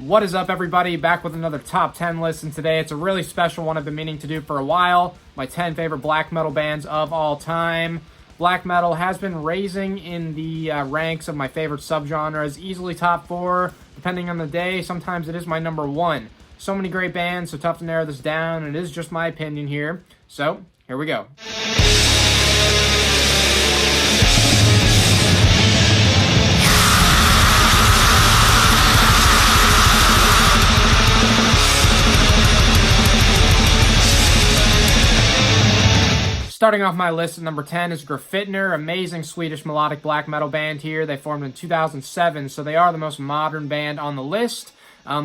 What is up, everybody? Back with another top 10 list, and today it's a really special one I've been meaning to do for a while. My 10 favorite black metal bands of all time. Black metal has been raising in the ranks of my favorite subgenres, easily top 4, depending on the day. Sometimes it is my number 1. So many great bands, so tough to narrow this down, and it is just my opinion here. So, here we go. Starting off my list at number 10 is Graffittner, amazing Swedish melodic black metal band here. They formed in 2007, so they are the most modern band on the list.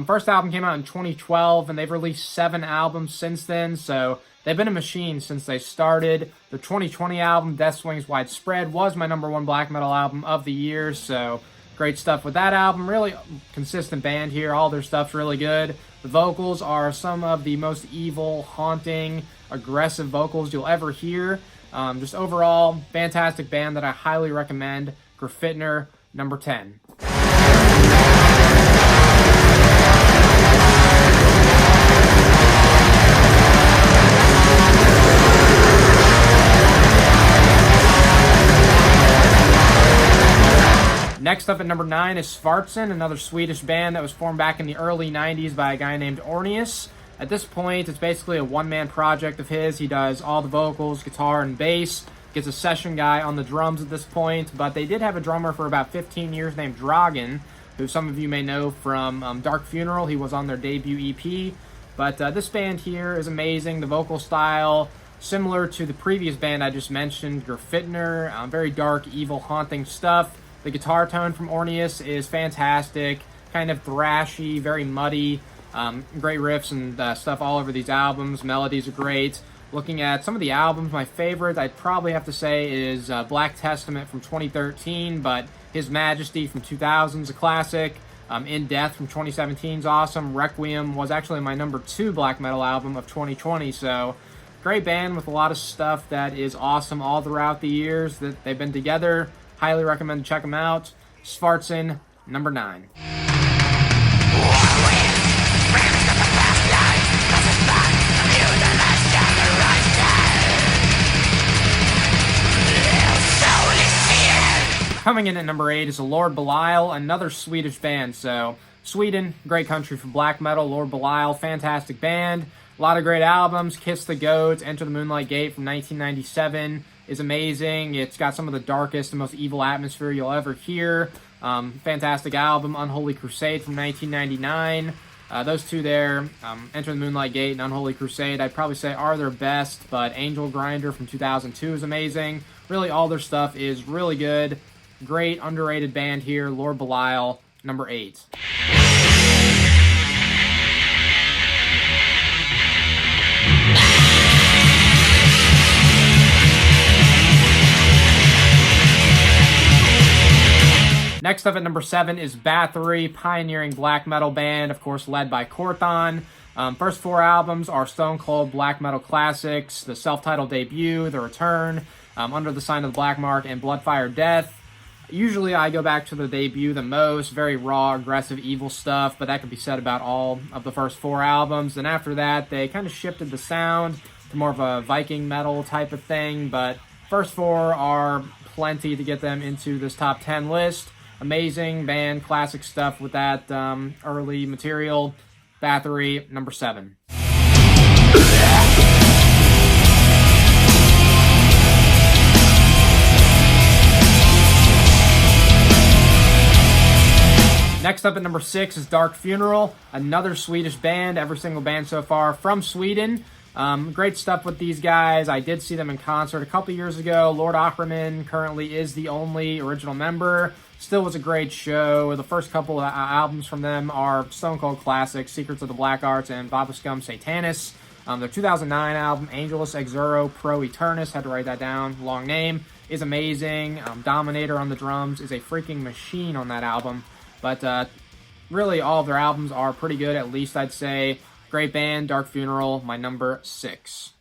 First album came out in 2012, and they've released 7 albums since then, so they've been a machine since they started. The 2020 album, Death Swings Widespread, was my number 1 black metal album of the year, so great stuff with that album. Really consistent band here. All their stuff's really good. The vocals are some of the most evil, haunting, aggressive vocals you'll ever hear. Just overall, fantastic band that I highly recommend. Graffittner, number 10. Next up at number 9 is Svartzen, another Swedish band that was formed back in the early 90s by a guy named Ornius. At this point, it's basically a one-man project of his. He does all the vocals, guitar, and bass. Gets a session guy on the drums at this point, but they did have a drummer for about 15 years named Dragan, who some of you may know from Dark Funeral. He was on their debut EP. But this band here is amazing. The vocal style, similar to the previous band I just mentioned, Graffittner, very dark, evil, haunting stuff. The guitar tone from Ornius is fantastic, kind of thrashy, very muddy. Great riffs and stuff all over these albums. Melodies are great. Looking at some of the albums, my favorite I'd probably have to say is Black Testament from 2013, but His Majesty from 2000 is a classic. In Death from 2017 is awesome. Requiem was actually my number 2 black metal album of 2020, so great band with a lot of stuff that is awesome all throughout the years that they've been together. Highly recommend to check them out. Svartzen, number 9. Coming in at number 8 is Lord Belisle, another Swedish band. So, Sweden, great country for black metal. Lord Belisle, fantastic band. A lot of great albums. Kiss the Goats, Enter the Moonlight Gate from 1997 is amazing. It's got some of the darkest and most evil atmosphere you'll ever hear. Fantastic album. Unholy Crusade from 1999. Those two there, Enter the Moonlight Gate and Unholy Crusade, I'd probably say are their best, but Angel Grinder from 2002 is amazing. Really, all their stuff is really good. Great, underrated band here, Lord Belisle, number 8. Next up at number 7 is Bathory, pioneering black metal band, of course led by Kortan. First 4 albums are stone cold black metal classics, the self-titled debut, The Return, Under the Sign of the Black Mark, and Bloodfire Death. Usually I go back to the debut the most, very raw, aggressive, evil stuff, but that could be said about all of the first 4 albums. And after that, they kind of shifted the sound to more of a Viking metal type of thing, but first 4 are plenty to get them into this top 10 list. Amazing band, classic stuff with that early material. Bathory, number 7. Next up at number 6 is Dark Funeral, another Swedish band, every single band so far from Sweden. Great stuff with these guys. I did see them in concert a couple years ago. Lord Ackerman currently is the only original member. Still was a great show. The first couple of albums from them are stone cold classics, Secrets of the Black Arts and Vobiscum Satanis. Their 2009 album, Angelus Exuro Pro Eternus, had to write that down, long name, is amazing. Dominator on the drums is a freaking machine on that album. But really, all of their albums are pretty good, at least I'd say. Great band, Dark Funeral, my number 6.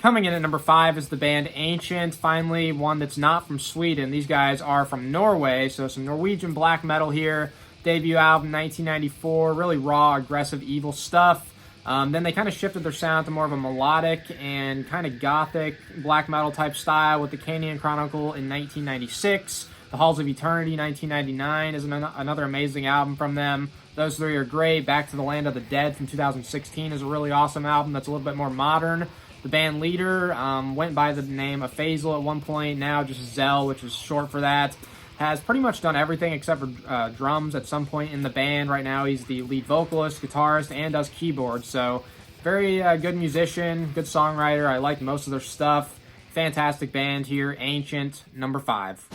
Coming in at number 5 is the band Ancient, finally one that's not from Sweden. These guys are from Norway, so some Norwegian black metal here. Debut album 1994, really raw, aggressive, evil stuff. Then they kind of shifted their sound to more of a melodic and kind of gothic black metal type style with the Canyon Chronicle in 1996. The Halls of Eternity 1999 is another amazing album from them. Those three are great. Back to the Land of the Dead from 2016 is a really awesome album that's a little bit more modern. The band leader went by the name of Faisal at one point, now just Zell, which is short for that. Has pretty much done everything except for drums at some point in the band. Right now he's the lead vocalist, guitarist, and does keyboards. So very good musician, good songwriter. I like most of their stuff. Fantastic band here, Ancient, number 5.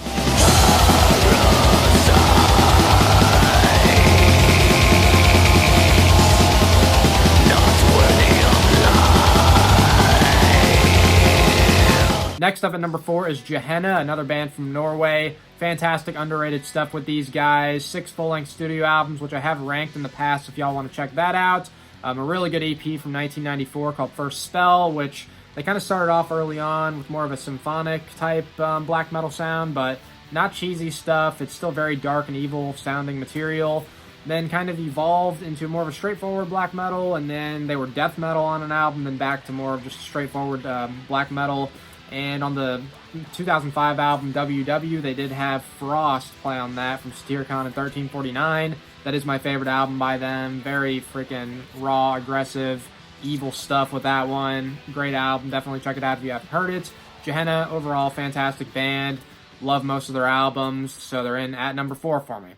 Next up at number 4 is Johanna, another band from Norway. Fantastic, underrated stuff with these guys. 6 full-length studio albums, which I have ranked in the past if y'all want to check that out. A really good EP from 1994 called First Spell, which they kind of started off early on with more of a symphonic type black metal sound, but not cheesy stuff. It's still very dark and evil sounding material. Then kind of evolved into more of a straightforward black metal, and then they were death metal on an album, then back to more of just straightforward black metal. And on the 2005 album WW, they did have Frost play on that from Satyricon in 1349. That is my favorite album by them. Very freaking raw, aggressive, evil stuff with that one. Great album. Definitely check it out if you haven't heard it. Johanna, overall, fantastic band. Love most of their albums, so they're in at number 4 for me.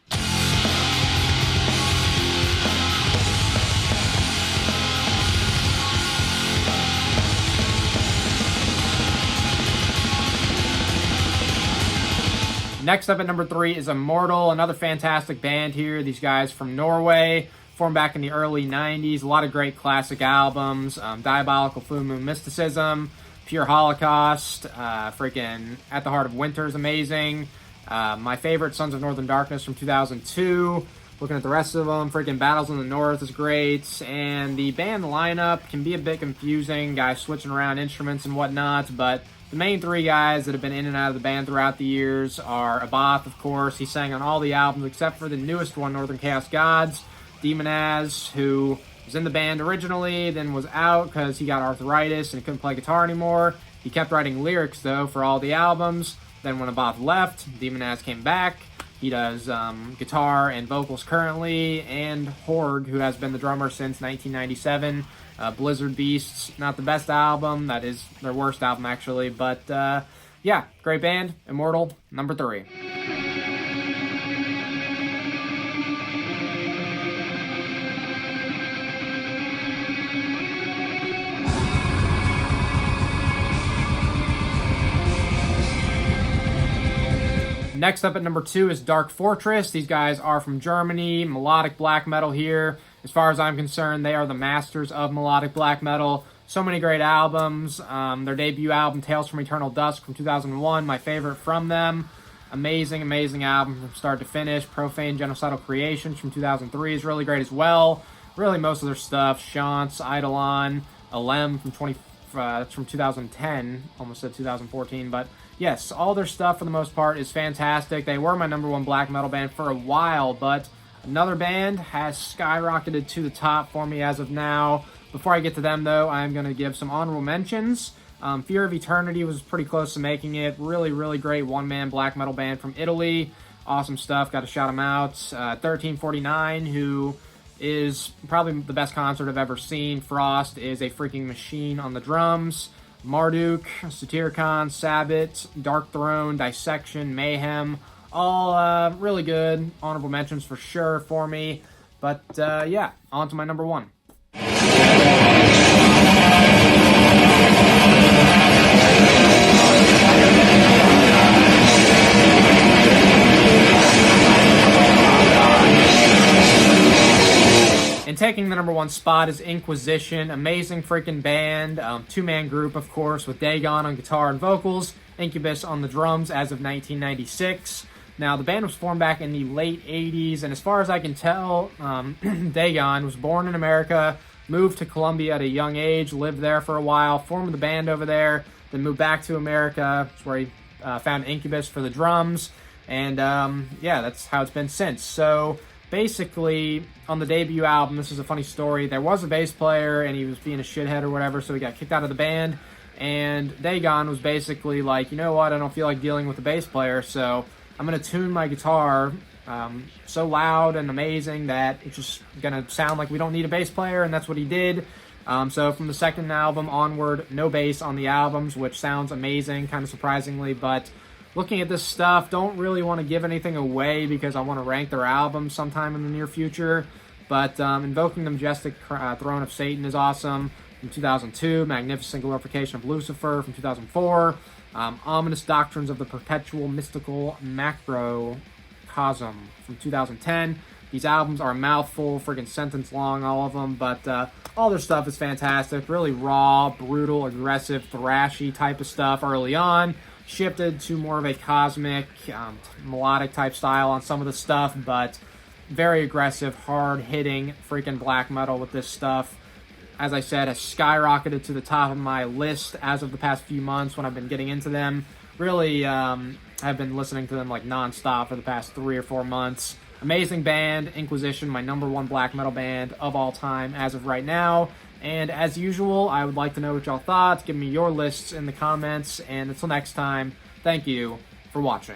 Next up at number 3 is Immortal, another fantastic band here. These guys from Norway, formed back in the early 90s. A lot of great classic albums. Diabolical Full Moon Mysticism, Pure Holocaust, freaking At the Heart of Winter is amazing. My favorite, Sons of Northern Darkness from 2002. Looking at the rest of them, freaking Battles in the North is great. And the band lineup can be a bit confusing. Guys switching around instruments and whatnot, but the main 3 guys that have been in and out of the band throughout the years are Abath, of course. He sang on all the albums except for the newest one, Northern Chaos Gods. Demonaz, who was in the band originally, then was out because he got arthritis and couldn't play guitar anymore. He kept writing lyrics, though, for all the albums. Then when Abath left, Demonaz came back. He does guitar and vocals currently. And Horg, who has been the drummer since 1997. Blizzard Beasts, not the best album. That is their worst album, actually. But, yeah, great band. Immortal, number 3. Next up at number 2 is Dark Fortress. These guys are from Germany. Melodic black metal here. As far as I'm concerned, they are the masters of melodic black metal. So many great albums. Their debut album, Tales from Eternal Dusk from 2001, my favorite from them. Amazing, amazing album from start to finish. Profane Genocidal Creations from 2003 is really great as well. Really most of their stuff. Chance, Eidolon, Alem from 2010. Almost said 2014, but yes, all their stuff for the most part is fantastic. They were my number 1 black metal band for a while, but another band has skyrocketed to the top for me as of now. Before I get to them, though, I'm going to give some honorable mentions. Fear of Eternity was pretty close to making it. Really, really great one-man black metal band from Italy. Awesome stuff. Got to shout them out. 1349, who is probably the best concert I've ever seen. Frost is a freaking machine on the drums. Marduk, Satyricon, Sabbath, Dark Throne, Dissection, Mayhem. All really good. Honorable mentions for sure for me. But, yeah, on to my number 1. And taking the number 1 spot is Inquisition. Amazing freaking band. 2-man group, of course, with Dagon on guitar and vocals. Incubus on the drums as of 1996. Now, the band was formed back in the late 80s, and as far as I can tell, Dagon was born in America, moved to Colombia at a young age, lived there for a while, formed the band over there, then moved back to America, where he found Incubus for the drums, and yeah, that's how it's been since. So basically, on the debut album, this is a funny story, there was a bass player, and he was being a shithead or whatever, so he got kicked out of the band, and Dagon was basically like, you know what, I don't feel like dealing with the bass player, so I'm going to tune my guitar so loud and amazing that it's just going to sound like we don't need a bass player, and that's what he did. So from the second album onward, no bass on the albums, which sounds amazing, kind of surprisingly, but looking at this stuff, don't really want to give anything away because I want to rank their albums sometime in the near future, but Invoking the Majestic Throne of Satan is awesome from 2002, Magnificent Glorification of Lucifer from 2004, Ominous Doctrines of the Perpetual Mystical Macrocosm from 2010. These albums are a mouthful, friggin' sentence long, all of them, but all their stuff is fantastic. Really raw, brutal, aggressive, thrashy type of stuff early on. Shifted to more of a cosmic, melodic type style on some of the stuff, but very aggressive, hard-hitting, freaking black metal with this stuff. As I said, has skyrocketed to the top of my list as of the past few months when I've been getting into them. Really, I've been listening to them like non-stop for the past 3 or 4 months. Amazing band, Inquisition, my #1 black metal band of all time as of right now. And as usual, I would like to know what y'all thought. Give me your lists in the comments. And until next time, thank you for watching.